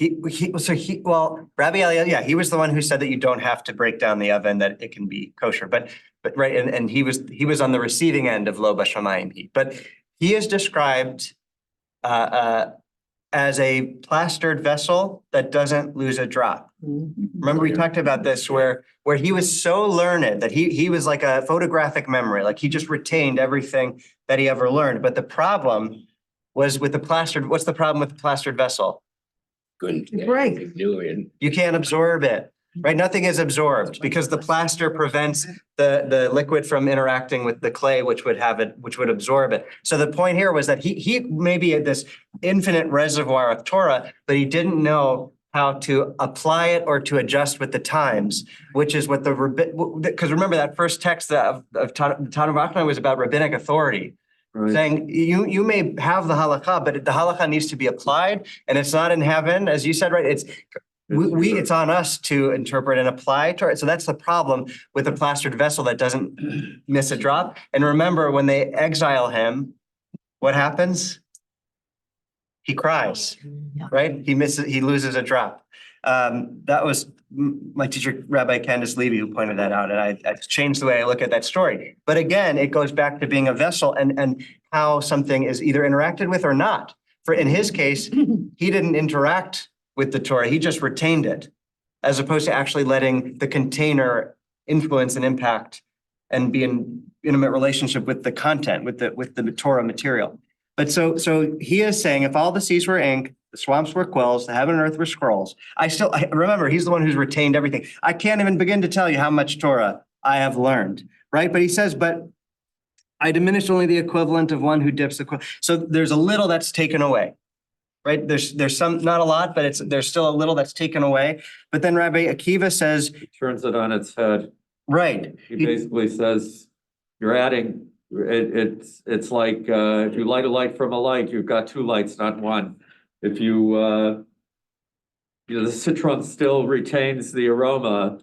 Rabbi Eliezer, yeah, he was the one who said that you don't have to break down the oven, that it can be kosher, but right, and he was on the receiving end of lo b'shamayim heat, but he is described as a plastered vessel that doesn't lose a drop. Remember, we talked about this where he was so learned that he was like a photographic memory, like he just retained everything that he ever learned. But the problem was with the plastered, what's the problem with the plastered vessel? Couldn't. Break. You can't absorb it, right? Nothing is absorbed because the plaster prevents the liquid from interacting with the clay, which would absorb it. So the point here was that he maybe had this infinite reservoir of Torah, but he didn't know how to apply it or to adjust with the times, which is what because remember that first text of Tanur Achdai was about rabbinic authority. Right. Saying you may have the halakha, but the halakha needs to be applied, and it's not in heaven, as you said, right? It's on us to interpret and apply to it. So that's the problem with a plastered vessel that doesn't miss a drop. And remember, when they exile him, what happens? He cries, right? He loses a drop. That was my teacher, Rabbi Candace Levy, who pointed that out, and I changed the way I look at that story. But again, it goes back to being a vessel and how something is either interacted with or not. For in his case, he didn't interact with the Torah; he just retained it, as opposed to actually letting the container influence and impact and be in intimate relationship with the content, with the Torah material. But so he is saying, if all the seas were ink, the swamps were quills, the heaven and earth were scrolls. I remember, he's the one who's retained everything. I can't even begin to tell you how much Torah I have learned, right? But he says, but I diminished only the equivalent of one who dips the quill. So there's a little that's taken away, right? There's some, not a lot, but there's still a little that's taken away. But then Rabbi Akiva says, He turns it on its head. Right. He basically says, you're adding, it's like, if you light a light from a light, you've got two lights, not one. If the citron still retains the aroma.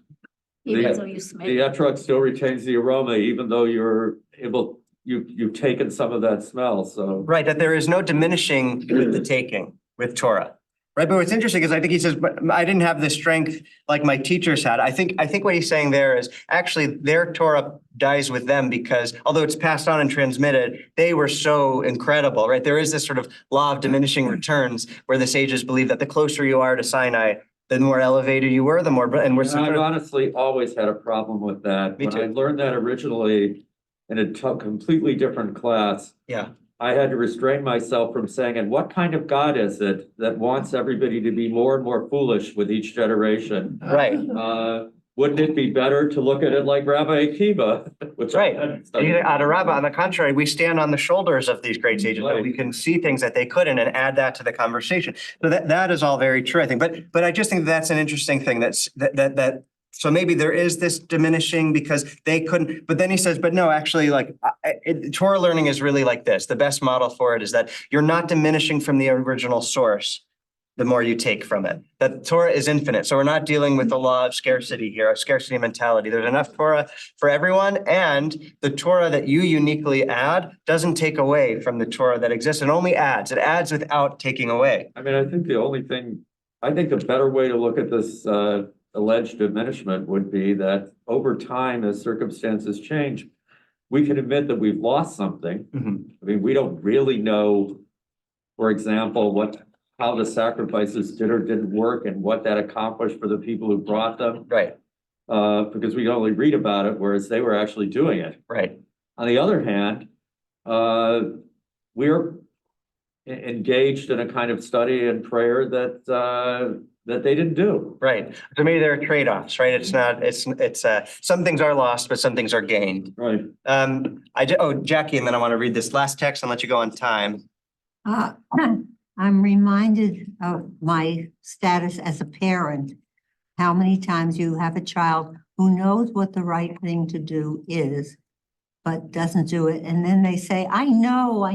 Even though you smell The it. etrog still retains the aroma, even though you've taken some of that smell, so. right, that there is no diminishing with the taking, with Torah. Right, but what's interesting is I think he says, but I didn't have the strength like my teachers had. I think what he's saying there is actually their Torah dies with them because although it's passed on and transmitted, they were so incredible, right? There is this sort of law of diminishing returns where the sages believe that the closer you are to Sinai, the more elevated you were, the more, and we're And sort I've of, honestly always had a problem with that. Me When I too. learned that originally in a completely different class, yeah, I had to restrain myself from saying, and what kind of God is it that wants everybody to be more and more foolish with each generation? right. Wouldn't it be better to look at it like Rabbi Akiva? Which I Right. hadn't studied. At a rabbi, on the contrary, we stand on the shoulders of these great sages, but we can see things that they couldn't and add that to the conversation. So that is all very true, I think. But I just think that's an interesting thing that so maybe there is this diminishing because they couldn't, but then he says, but no, actually like Torah learning is really like this. The best model for it is that you're not diminishing from the original source the more you take from it. That Torah is infinite. So we're not dealing with the law of scarcity here, a scarcity mentality. There's enough Torah for everyone. And the Torah that you uniquely add doesn't take away from the Torah that exists. It only adds. It adds without taking away. I mean, I think the better way to look at this alleged diminishment would be that over time, as circumstances change, we can admit that we've lost something. I mean, we don't really know, for example, how the sacrifices did or didn't work and what that accomplished for the people who brought them. Right. Because we can only read about it, whereas they were actually doing it. Right. On the other hand, we're engaged in a kind of study and prayer that they didn't do. Right. So maybe there are trade-offs, right? It's not, it's some things are lost, but some things are gained. Right. Jackie, and then I want to read this last text and let you go on time. I'm reminded of my status as a parent, how many times you have a child who knows what the right thing to do is, but doesn't do it. And then they say, I know.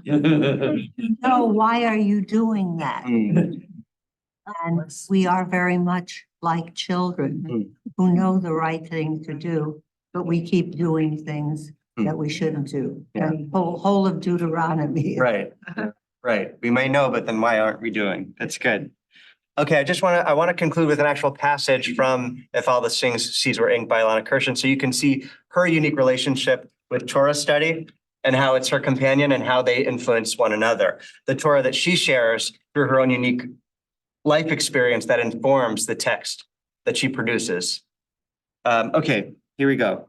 No, why are you doing that? And we are very much like children who know the right thing to do, but we keep doing things that we shouldn't do. Yeah. And whole of Deuteronomy. Right. Right. We may know, but then why aren't we doing? That's good. Okay, I want to conclude with an actual passage from If All the Seas Were Inked by Alana Kirshen. So you can see her unique relationship with Torah study and how it's her companion and how they influence one another. The Torah that she shares through her own unique life experience that informs the text that she produces. Okay, here we go.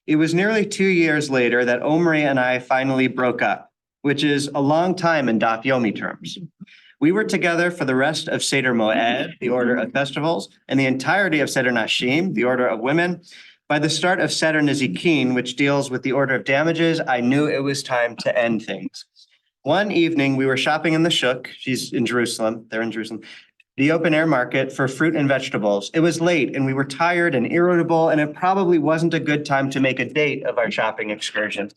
It was nearly 2 years later that Omri and I finally broke up, which is a long time in Daf Yomi terms. We were together for the rest of Seder Moed, the order of festivals, and the entirety of Seder Nashim, the order of women. By the start of Seder Nezikin, which deals with the order of damages, I knew it was time to end things. One evening, we were shopping in the Shuk, she's in Jerusalem, they're in Jerusalem, the open air market for fruit and vegetables. It was late and we were tired and irritable, and it probably wasn't a good time to make a date of our shopping excursion.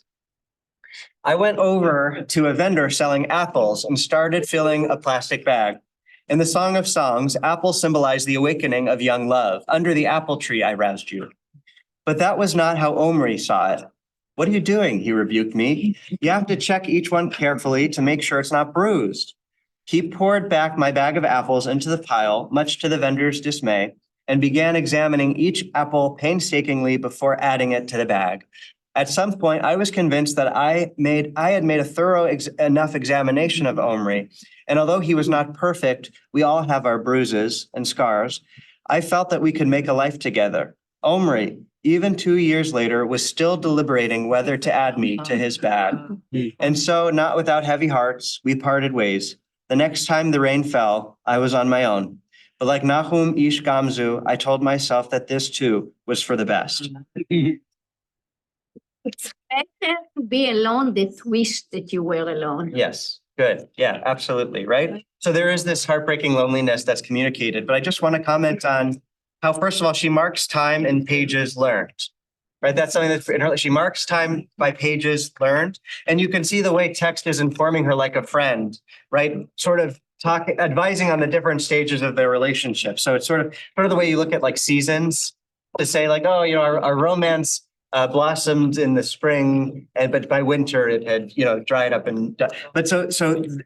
I went over to a vendor selling apples and started filling a plastic bag. In the Song of Songs, apples symbolize the awakening of young love. Under the apple tree, I roused you. But that was not how Omri saw it. What are you doing? He rebuked me. You have to check each one carefully to make sure it's not bruised. He poured back my bag of apples into the pile, much to the vendor's dismay, and began examining each apple painstakingly before adding it to the bag. At some point, I was convinced that I had made a thorough enough examination of Omri. And although he was not perfect, we all have our bruises and scars. I felt that we could make a life together. Omri, even 2 years later, was still deliberating whether to add me to his bag. And so, not without heavy hearts, we parted ways. The next time the rain fell, I was on my own. But like Nahum Ish Gamzu, I told myself that this too was for the best. It's better to be alone than to wish that you were alone. Yes, good. Yeah, absolutely. Right. So there is this heartbreaking loneliness that's communicated, but I just want to comment on how, first of all, she marks time in pages learned. Right. That's something that's in her. She marks time by pages learned. And you can see the way text is informing her like a friend, right? Sort of advising on the different stages of their relationship. So it's sort of the way you look at like seasons to say like, oh, our romance blossomed in the spring, but by winter it had, dried up. But so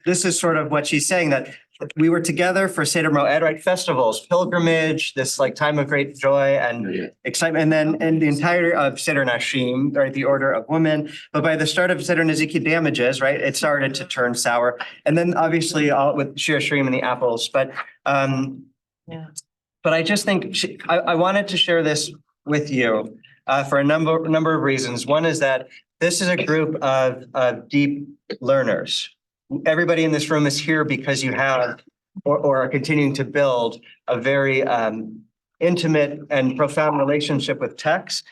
this is sort of what she's saying, that we were together for Seder Moed, right? Festivals, pilgrimage, this like time of great joy and excitement. And then in the entire of Seder Nashim, right? The order of women. But by the start of Seder Niziki damages, right? It started to turn sour. And then obviously all with Shir Shrim and the apples. But I just think I wanted to share this with you for a number of reasons. One is that this is a group of deep learners. Everybody in this room is here because you have or are continuing to build a very intimate and profound relationship with text.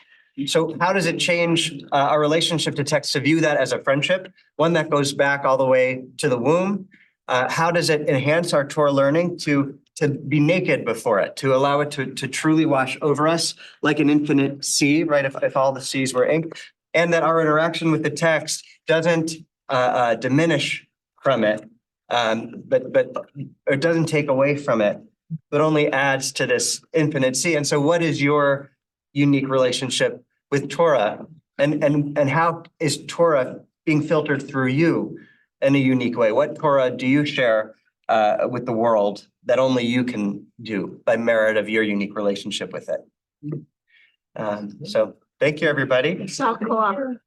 So how does it change our relationship to text to view that as a friendship, one that goes back all the way to the womb? How does it enhance our Torah learning to be naked before it, to allow it to truly wash over us like an infinite sea, right? If all the seas were ink, and that our interaction with the text doesn't diminish from it, but it doesn't take away from it, but only adds to this infinite sea. And so what is your unique relationship with Torah? And how is Torah being filtered through you in a unique way? What Torah do you share with the world that only you can do by merit of your unique relationship with it? So thank you, everybody. So cool.